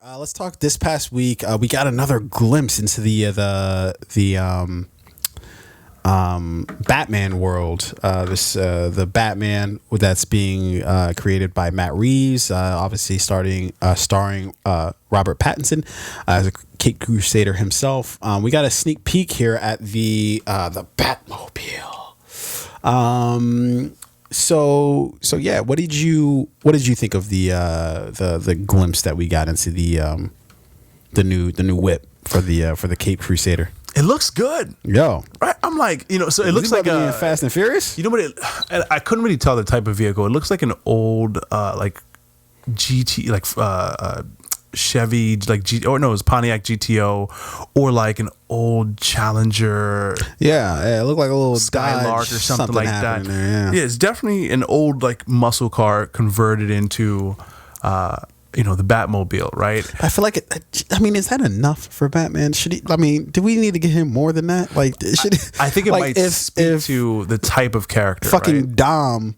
Let's talk this past week. We got another glimpse into the Batman world. The Batman that's being created by Matt Reeves, obviously starring Robert Pattinson as a Cape Crusader himself. We got a sneak peek here at the Batmobile. So yeah, what did you think of the glimpse that we got into the new whip for the Cape Crusader? It looks good. Yo, right? I'm like, so it looks like a Fast and Furious. You know what? I couldn't really tell the type of vehicle. It looks like an old like GT, like Chevy, like it was Pontiac GTO, or like an old Challenger. Yeah, it looked like a little Skylark Dodge, or something like that. There, yeah, it's definitely an old like muscle car converted into the Batmobile, right? I feel like is that enough for Batman? Should he? Do we need to get him more than that? Like, I think it might speak to the type of character. Fucking right? Dom,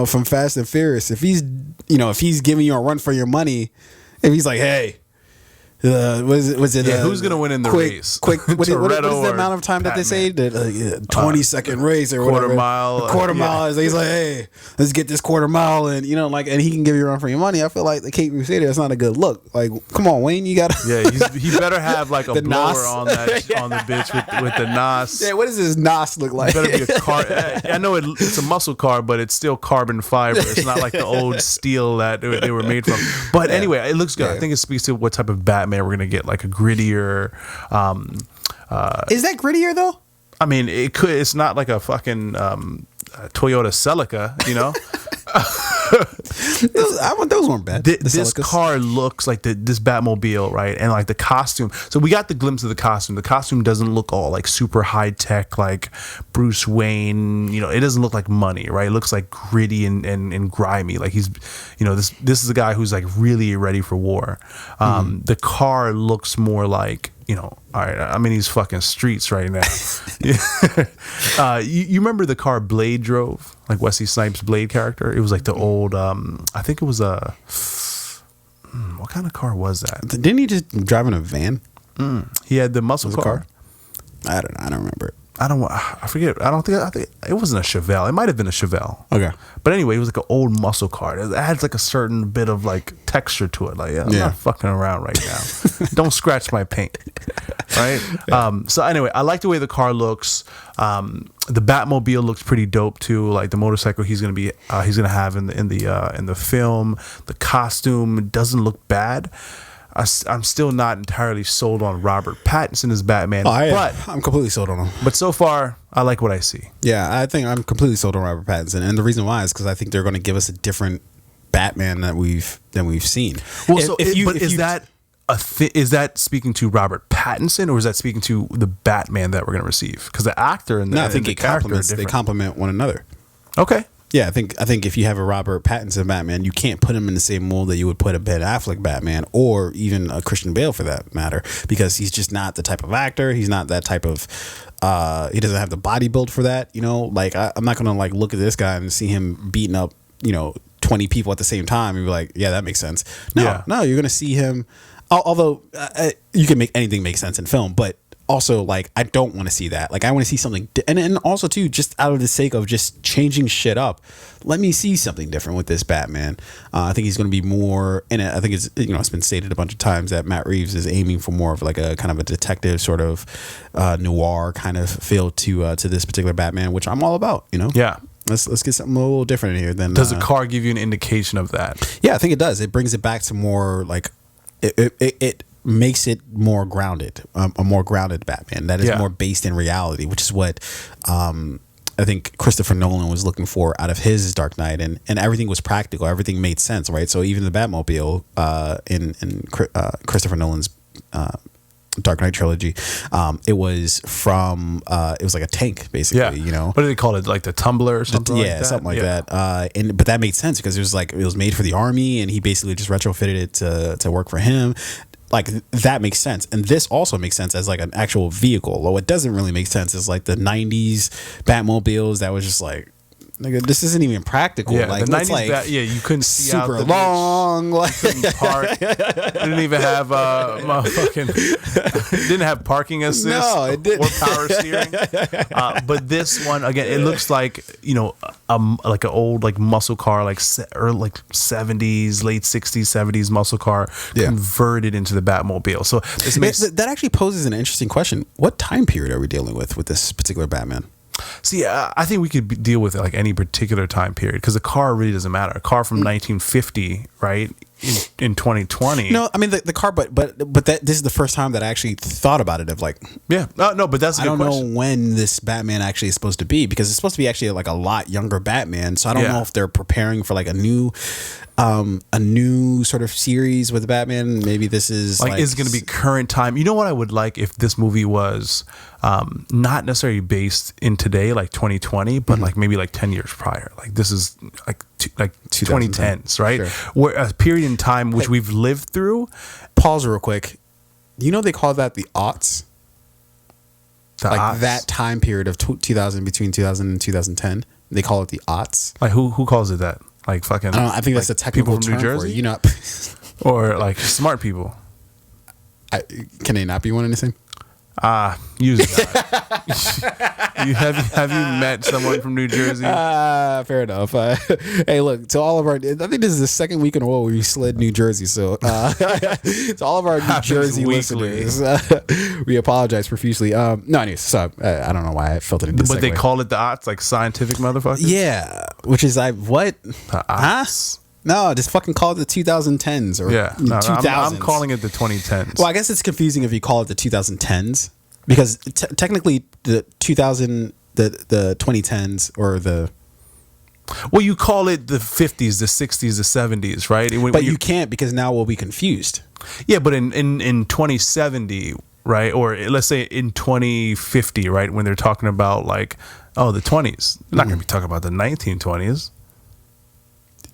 from Fast and Furious. If he's giving you a run for your money, if he's like, hey. Was it? Who's gonna win in the race? What is the amount of time that they say? 20-second race or quarter whatever. mile. Quarter mile. He's like, hey, let's get this quarter mile, and and he can give you a run for your money. I feel like the Cape Crusader, that's not a good look. Like, come on, Wayne, you gotta. Yeah, he better have like a the blower NOS. on that on the bitch with the NOS. Yeah, what does this NOS look like? It better be a car. I know it's a muscle car, but it's still carbon fiber. It's not like the old steel that they were made from. But anyway, it looks good. I think it speaks to what type of Batman we're gonna get, like a grittier. Is that grittier though? I mean, it could. It's not like a fucking Toyota Celica, Those weren't bad. This car looks like this Batmobile, right? And like the costume. So we got the glimpse of the costume. The costume doesn't look all like super high tech, like Bruce Wayne. It doesn't look like money, right? It looks like gritty and grimy. Like he's, this is a guy who's like really ready for war. The car looks more like, all right, I'm in these fucking streets right now. You remember the car Blade drove? Like Wesley Snipes' Blade character? It was like the old, I think it was what kind of car was that? Didn't he just drive in a van? He had the muscle car. I don't know. I don't remember it. I forget. I think it wasn't a Chevelle. It might have been a Chevelle. Okay. But anyway, it was like an old muscle car. It adds like a certain bit of like texture to it. Like, I'm not fucking around right now. Don't scratch my paint. Right? Yeah. So anyway, I like the way the car looks. The Batmobile looks pretty dope too. Like the motorcycle he's gonna have in the film. The costume doesn't look bad. I'm still not entirely sold on Robert Pattinson as Batman, but I'm completely sold on him. But so far, I like what I see. Yeah, I think I'm completely sold on Robert Pattinson, and the reason why is because I think they're going to give us a different Batman than we've seen. Well, is that speaking to Robert Pattinson, or is that speaking to the Batman that we're going to receive? Because the actor and I think the character they complement one another. Okay. Yeah, I think if you have a Robert Pattinson Batman, you can't put him in the same mold that you would put a Ben Affleck Batman, or even a Christian Bale for that matter, because he's just not the type of actor. He's not that type of. He doesn't have the body build for that. Like I'm not gonna like look at this guy and see him beating up 20 people at the same time and be like, yeah, that makes sense. No, you're gonna see him. Although you can make anything make sense in film, but. Also, like, I don't want to see that. Like, I want to see something, and also too, just out of the sake of just changing shit up. Let me see something different with this Batman. I think he's going to be more, and I think it's it's been stated a bunch of times that Matt Reeves is aiming for more of like a kind of a detective sort of noir kind of feel to this particular Batman, which I'm all about. Yeah. Let's get something a little different in here. Does the car give you an indication of that? Yeah, I think it does. It brings it back to more like it makes it more grounded, a more grounded Batman that is more based in reality, which is what I think Christopher Nolan was looking for out of his Dark Knight, and everything was practical, everything made sense, right? So even the Batmobile in Christopher Nolan's Dark Knight trilogy, it was like a tank basically. What do they call it, like the tumbler or something? Something like that. But that made sense because it was made for the army, and he basically just retrofitted it to work for him. Like, that makes sense. And this also makes sense as like an actual vehicle. What doesn't really make sense is like the 90s Batmobiles that was just like Nigga, this isn't even practical. Yeah, like the it's 90s, like you couldn't see out super the long. Like, couldn't park. Didn't even have didn't have parking assist. No, it didn't. Or power steering. But this one again, it looks like like an old like muscle car, like early, like 70s, late 60s, 70s muscle car converted into the Batmobile. So this makes that actually poses an interesting question. What time period are we dealing with this particular Batman? See, I think we could deal with like any particular time period because a car really doesn't matter. A car from 1950, right, in 2020. No, I mean the car, but this is the first time that I actually thought about it. Of like, no, but that's a good I don't question. know when this Batman actually is supposed to be because it's supposed to be actually like a lot younger Batman. So I don't know if they're preparing for like a new sort of series with Batman. Maybe this is like is going to be current time. You know what I would like if this movie was not necessarily based in today, like 2020, but like maybe like 10 years prior. Like this is like 2010s, right? Sure. Where a period in time which we've lived through. Pause real quick. You know they call that the aughts. That time period of 2000 between 2000 and 2010. They call it the aughts. Like who calls it that? Like fucking. I don't know, I think that's a technical term New Jersey? for it. You know, or like smart people. Can they not be one and the same? Usually not. have you met someone from New Jersey? Fair enough. Hey, look, to all of our, I think this is the second week in a row where we slid New Jersey. So to all of our New Jersey listeners, we apologize profusely. No, anyways, so I don't know why I felt it. But they call it the aughts, like scientific motherfuckers. Yeah, which is what? The aughts. Huh? No, just fucking call it the 2010s or 2000s. I'm calling it the 2010s. Well, I guess it's confusing if you call it the 2010s because technically the 2010s or the. Well, you call it the 50s, the 60s, the 70s, right? But you can't because now we'll be confused. Yeah, but in 2070, right? Or let's say in 2050, right? When they're talking about like, the 20s. They're not going to be talking about the 1920s.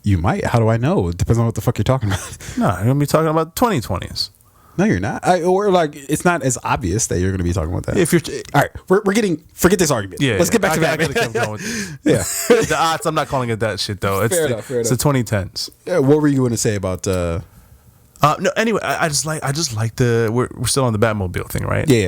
You might. How do I know? It depends on what the fuck you're talking about. No, you're going to be talking about 2020s. No, you're not. Or like, it's not as obvious that you're going to be talking about that. If you're, all right, we're getting. Forget this argument. Yeah, let's get back to that. I gotta keep going with yeah, the odds. I'm not calling it that shit though. It's fair enough. It's the 2010s. What were you going to say about? No. Anyway, I just like the we're still on the Batmobile thing, right? Yeah.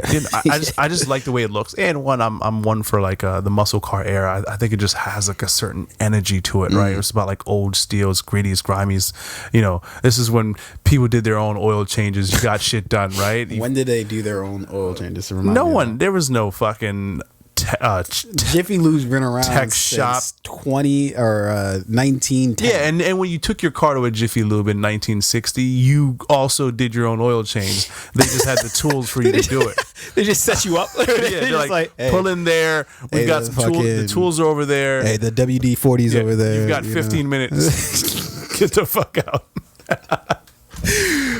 I just like the way it looks, and I'm one for like the muscle car era. I think it just has like a certain energy to it, right? It's about like old steel, it's gritty, it's grimy. This is when people did their own oil changes. You got shit done, right? When did they do their own oil changes? No one. There was no fucking. Jiffy Lube's been around tech since shop 20 or 1910. Yeah, and when you took your car to a Jiffy Lube in 1960, you also did your own oil change. They just had the tools for you to do it. They just set you up. They're like hey, pull in there. We've got some tools. The tools are over there. Hey, the WD-40's over there. You've got 15 minutes. Get the fuck out.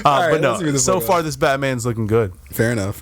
Right, but no, so far this Batman's looking good. Fair enough.